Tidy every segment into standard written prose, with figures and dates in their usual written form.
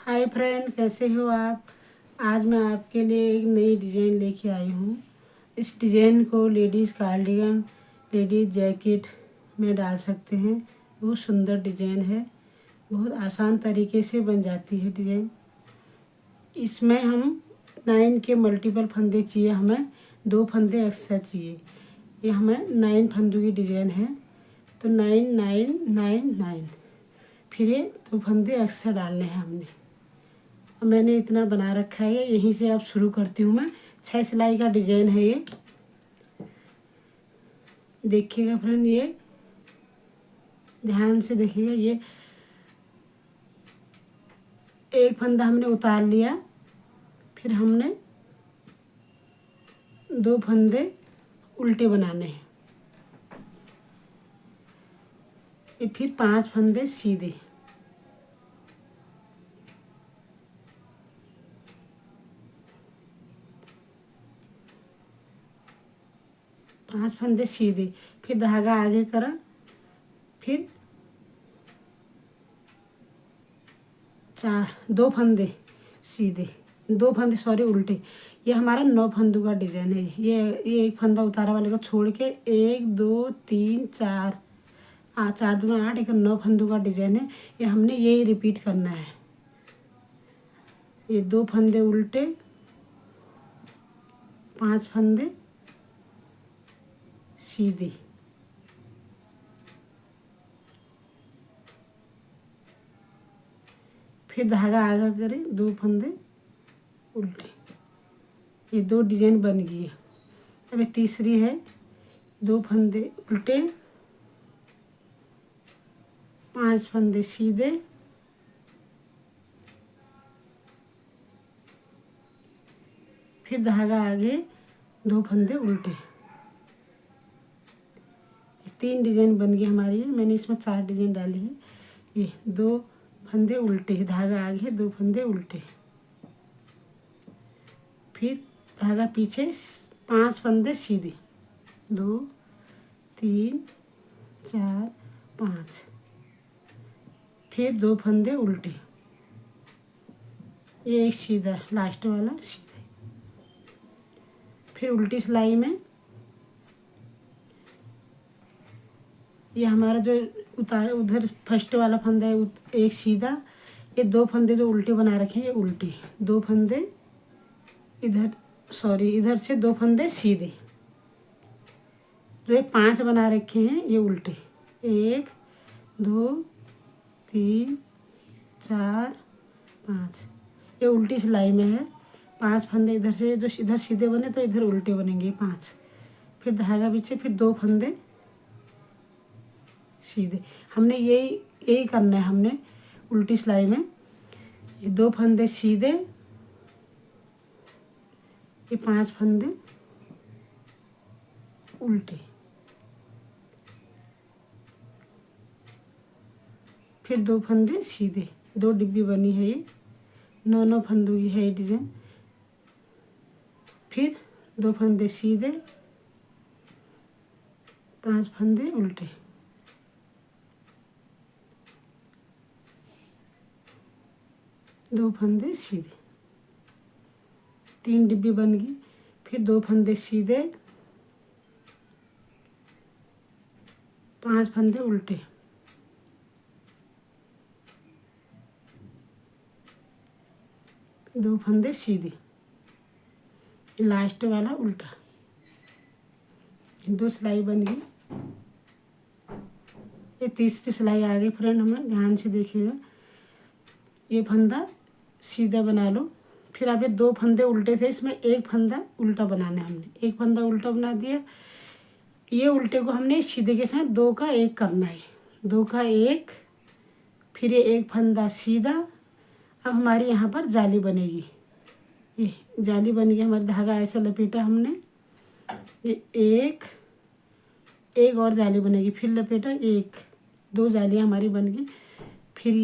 Hi friend, कैसे हो आप। आज मैं आपके लिए एक नई डिज़ाइन लेके आई हूँ। इस डिज़ाइन को लेडीज़ कार्डिगन, लेडीज़ जैकेट में डाल सकते हैं। बहुत सुंदर डिज़ाइन है, बहुत आसान तरीके से बन जाती है डिज़ाइन। इसमें हम 9 के मल्टीपल फंदे चाहिए, हमें 2 फंदे एक्स्ट्रा चाहिए। ये हमें 9 फंदों की डिज़ाइन है, तो 9 9 9 9, फिर ये 2 फंदे एक्स्ट्रा डालने हैं हमने। मैंने इतना बना रखा है, यहीं से अब शुरू करती हूँ मैं। 6 सिलाई का डिजाइन है ये, देखिएगा फ्रेंड, ये ध्यान से देखिएगा। ये एक फंदा हमने उतार लिया, फिर हमने 2 फंदे उल्टे बनाने हैं, फिर 5 फंदे सीधे, फिर धागा आगे करा, फिर 2 फंदे सीधे, 2 फंदे सॉरी उल्टे। ये हमारा 9 फंदों का डिजाइन है। ये एक फंदा उतारा वाले को छोड़ के 1 2 3 4 4 दूना 8, एक 9 फंदों का डिजाइन है। ये हमने यही रिपीट करना है। ये 2 फंदे उल्टे, 5 फंदे सीधे, फिर धागा आगा करें, 2 फंदे उल्टे। ये 2 डिजाइन बन गई है। अब ये तीसरी है, 2 फंदे उल्टे, 5 फंदे सीधे, फिर धागा आगे, 2 फंदे उल्टे। 3 डिजाइन बन गई हमारी है। मैंने इसमें 4 डिजाइन डाली है। ये 2 फंदे उल्टे, धागा आगे, 2 फंदे उल्टे, फिर धागा पीछे, 5 फंदे सीधे, 2 3 4 5, फिर 2 फंदे उल्टे, ये एक सीधा, लास्ट वाला सीधा। फिर उल्टी सिलाई में ये हमारा जो उधर फर्स्ट वाला फंदा है, एक सीधा, ये 2 फंदे जो उल्टे बना रखे हैं, ये उल्टे 2 फंदे इधर, सॉरी इधर से 2 फंदे सीधे, जो ये 5 बना रखे हैं ये उल्टे, 1 2 3 4 5, ये उल्टी सिलाई में है। 5 फंदे इधर से, जो इधर सीधे बने तो इधर उल्टे बनेंगे 5, फिर धागा पीछे, फिर 2 फंदे सीधे। हमने यही करना है हमने उल्टी सिलाई में। ये 2 फंदे सीधे, ये 5 फंदे उल्टे, फिर 2 फंदे सीधे। 2 डिब्बी बनी है ये, 9 फंदों की है ये डिजाइन। फिर 2 फंदे सीधे, 5 फंदे उल्टे, दो फंदे सीधे। 3 डिब्बी बन गई। फिर 2 फंदे सीधे, 5 फंदे उल्टे, दो फंदे सीधे, लास्ट वाला उल्टा। 2 सिलाई बन गई। ये तीसरी सिलाई आ गई फ्रेंड, हमें ध्यान से देखिएगा। ये फंदा सीधा बना लो, फिर अब ये 2 फंदे उल्टे थे, इसमें एक फंदा उल्टा बनाना है हमने। एक फंदा उल्टा बना दिया, ये उल्टे को हमने सीधे के साथ 2 का 1 करना है, 2 का 1, फिर ये एक फंदा सीधा। अब हमारी यहाँ पर जाली बनेगी, ये जाली बन गई हमारी। धागा ऐसा लपेटा हमने, ये एक और जाली बनेगी, फिर लपेटा, 1 2 जालियाँ हमारी बन गई। फिर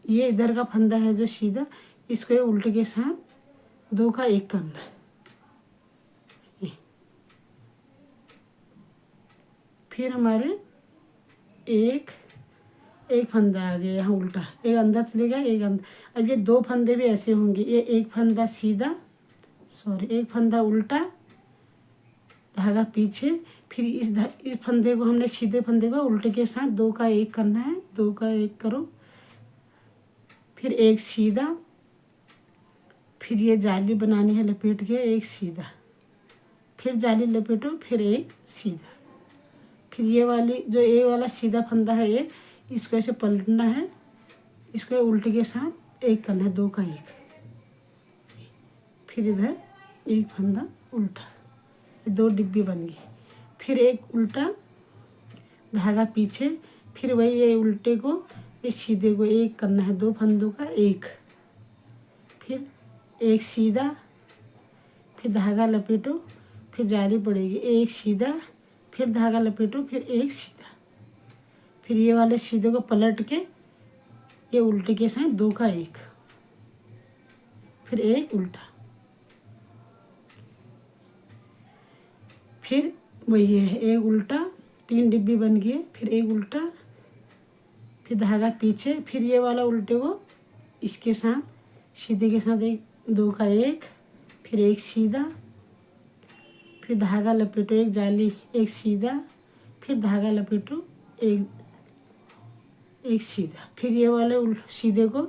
ये इधर का फंदा है जो सीधा, इसको ये उल्टे के साथ 2 का 1 करना है। फिर हमारे 1 एक फंदा आ गया यहाँ उल्टा, एक अंदर चलेगा एक अंदर। अब ये दो फंदे भी ऐसे होंगे, ये एक फंदा सीधा, सॉरी एक फंदा उल्टा, धागा पीछे, फिर इस फंदे को हमने सीधे फंदे को उल्टे के साथ दो का एक करना है, दो का एक करो, फिर एक सीधा, फिर ये जाली बनानी है लपेट के एक सीधा, फिर जाली लपेटो, फिर एक सीधा, फिर ये वाली जो ये वाला सीधा फंदा है ये, इसको ऐसे पलटना है, इसको उल्टे के साथ एक करना है, दो का एक, फिर इधर एक फंदा उल्टा, दो डिब्बी बन गई, फिर एक उल्टा, धागा पीछे, फिर वही ये उल्टे को इस सीधे को एक करना है, दो फंदों का एक, फिर एक सीधा, फिर धागा लपेटो, फिर जाली पड़ेगी, एक सीधा, फिर धागा लपेटो, फिर एक सीधा, फिर ये वाले सीधे को पलट के ये उल्टे के साथ दो का एक, फिर एक उल्टा, फिर वही है एक उल्टा, तीन डिब्बी बन गई, फिर एक उल्टा, फिर धागा पीछे, फिर ये वाला उल्टे को इसके साथ सीधे के साथ एक, दो का एक, फिर एक सीधा, फिर धागा लपेटो, एक जाली, एक सीधा, फिर धागा लपेटो, एक सीधा, फिर ये वाले सीधे को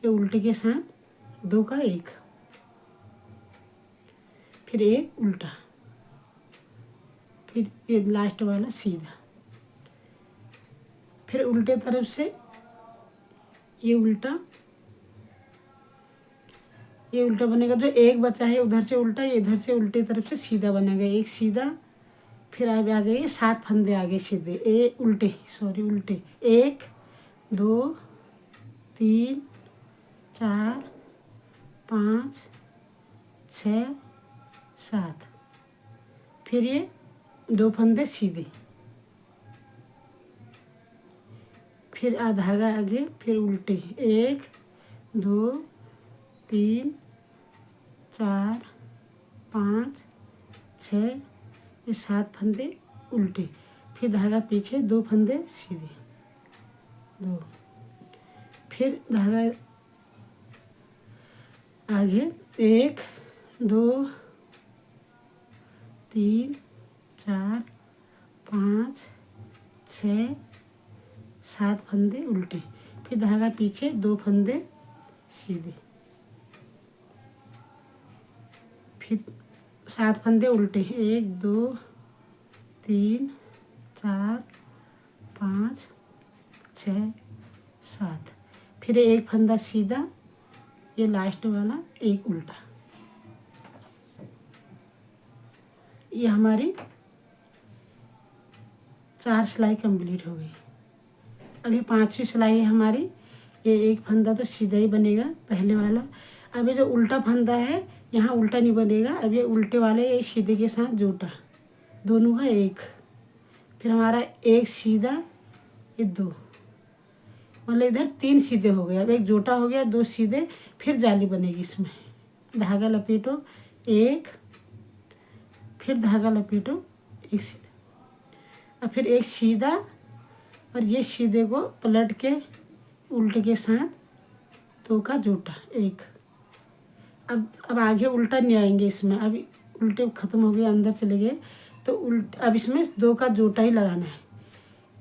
ये उल्टे के साथ दो का एक, फिर एक उल्टा, फिर ये लास्ट वाला सीधा, फिर उल्टे तरफ से ये उल्टा बनेगा, जो एक बचा है उधर से उल्टा, ये इधर से उल्टे तरफ से सीधा बनेगा, एक सीधा, फिर आगे आ गए 7 फंदे आगे सीधे, उल्टे, एक, दो, 3, 4, 5, 6, 7, फिर ये दो फंदे सीधे, फिर धागा आगे, फिर उल्टे, 1, 2, 3, 4, 5, 6, ये 7 फंदे उल्टे, फिर धागा पीछे, दो फंदे सीधे, दो, फिर धागा आगे, 1, 2, 3, 4, 5, 6, 7 फंदे उल्टे, फिर धागा पीछे, दो फंदे सीधे, फिर 7 फंदे उल्टे, 1, 2, 3, 4, 5, 6, 7, फिर एक फंदा सीधा, ये लास्ट वाला एक उल्टा। ये हमारी 4 सिलाई कंप्लीट हो गई। अभी 5वीं सिलाई है हमारी। ये एक फंदा तो सीधा ही बनेगा पहले वाला। अब ये जो उल्टा फंदा है यहाँ उल्टा नहीं बनेगा। अब ये उल्टे वाले ये सीधे के साथ जोटा, दोनों का एक, फिर हमारा एक सीधा, ये दो, मतलब इधर 3 सीधे हो गए। अब एक जोटा हो गया, 2 सीधे, फिर जाली बनेगी इसमें। धागा लपेटो, एक, फिर धागा लपेटो, एक सीधा, और फिर एक सीधा, और ये सीधे को पलट के उल्टे के साथ 2 का जोटा, एक। अब आगे उल्टा नहीं आएंगे इसमें। अब उल्टे ख़त्म हो गए, अंदर चले गए, तो अब इसमें 2 का जोटा ही लगाना है।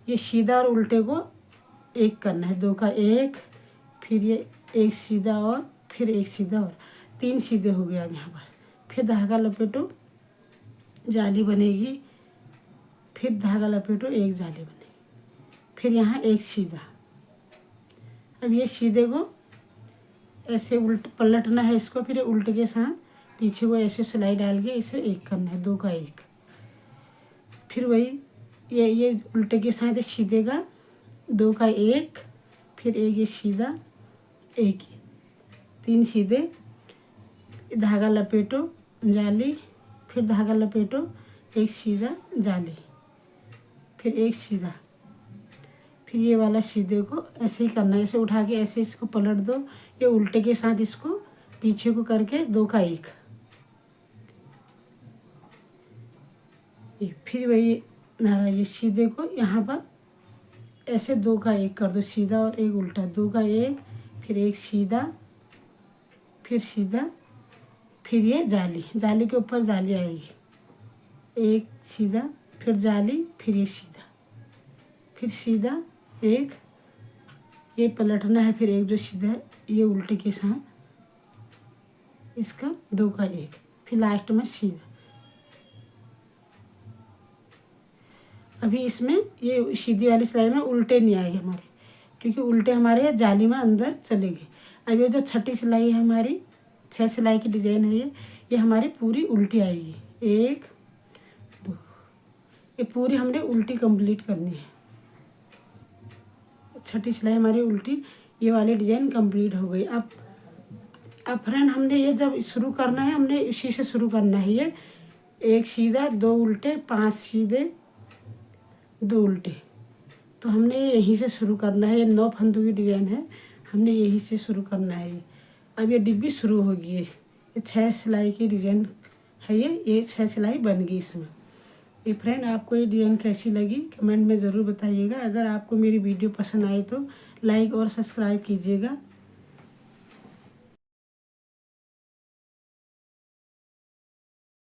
ये सीधा और उल्टे को एक करना है, 2 का एक, फिर ये एक सीधा और फिर एक सीधा, और 3 सीधे हो गया अब यहाँ पर। फिर धागा लपेटो, जाली बनेगी, फिर धागा लपेटो, एक जाली बनेगी, फिर यहाँ एक सीधा। अब ये सीधे को ऐसे उल्ट पलटना है इसको, फिर उल्टे के साथ पीछे को ऐसे सिलाई डाल के इसे एक करना है, 2 का एक। फिर वही ये उल्टे के साथ सीधे का 2 का एक, फिर एक ये सीधा, एक ही, 3 सीधे, धागा लपेटो, जाली, फिर धागा लपेटो, एक सीधा, जाली, फिर एक सीधा, फिर ये वाला सीधे को ऐसे ही करना है। ऐसे उठा के ऐसे इसको पलट दो, ये उल्टे के साथ इसको पीछे को करके 2 का एक, फिर वही नारा ये सीधे को यहाँ पर ऐसे 2 का 1 कर दो, सीधा और एक उल्टा, 2 का 1, फिर एक सीधा, फिर सीधा, फिर ये जाली, जाली के ऊपर जाली आएगी, एक सीधा, फिर जाली, फिर ये सीधा, फिर सीधा एक, ये पलटना है, फिर एक जो सीधा है ये उल्टे के साथ, इसका 2 का 1, फिर लास्ट में सीधा। अभी इसमें ये सीधी वाली सिलाई में उल्टे नहीं आए हमारे, क्योंकि उल्टे हमारे जाली में अंदर चले गए। अब ये जो छठी सिलाई है हमारी, 6 सिलाई की डिजाइन है ये हमारी पूरी उल्टी आएगी, 1 2, ये पूरी हमने उल्टी कंप्लीट करनी है। छठी सिलाई हमारी उल्टी ये वाली डिजाइन कंप्लीट हो गई। अब फ्रेंड हमने ये जब शुरू करना है, हमने इसी से शुरू करना है। ये 1 सीधा, 2 उल्टे, 5 सीधे, 2 उल्टे, तो हमने यहीं से शुरू करना है। ये 9 फंदों की डिजाइन है, हमने यहीं से शुरू करना है। ये अब ये डिब्बी शुरू होगी। ये 6 सिलाई की डिजाइन है, ये 6 सिलाई बन गई इसमें। ये फ्रेंड आपको ये डिजाइन कैसी लगी कमेंट में ज़रूर बताइएगा। अगर आपको मेरी वीडियो पसंद आई तो लाइक और सब्सक्राइब कीजिएगा।